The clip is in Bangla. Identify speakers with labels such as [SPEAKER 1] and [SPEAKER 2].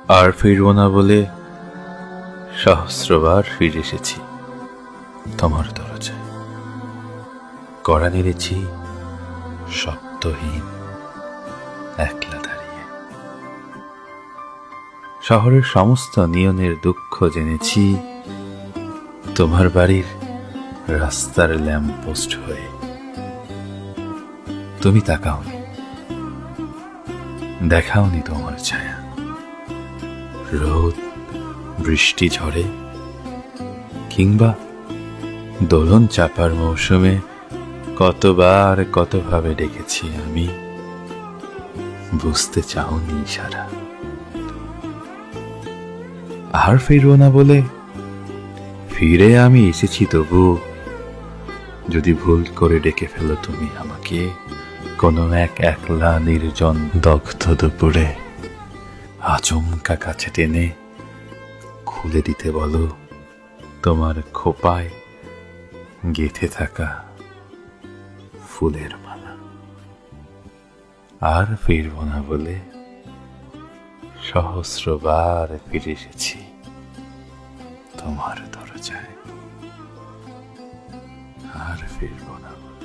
[SPEAKER 1] আর ফিরব না বলে সহস্রবার ফিরে এসেছি তোমার দরজায়। কড়া নেড়েছি শব্দহীন একলা দাঁড়িয়ে। শহরের সমস্ত নিয়নের দুঃখ জেনেছি তোমার বাড়ির রাস্তার ল্যাম্পপোস্ট হয়ে। তুমি তাকাওনি, দেখাওনি তোমার ছায়া। রোদ বৃষ্টি ঝড়ে কিংবা দোলন চাপার মৌসুমে কতবার কতভাবে ডেকেছি আমি, বুঝতে চাওনি ইশারা। আর ফিরবো না বলে ফিরে আমি এসেছি, তবু যদি ভুল করে ডেকে ফেলো তুমি আমাকে কোনো এক একলা নির্জন দগ্ধ দুপুরে, আচমকা কাছে টেনে খুলে দিতে বলো তোমার খোপায় গেঁথে থাকা ফুলের মালা। আর ফিরব না বলে সহস্রবার ফিরে এসেছি তোমার দরজায়। আর ফিরব না বলে।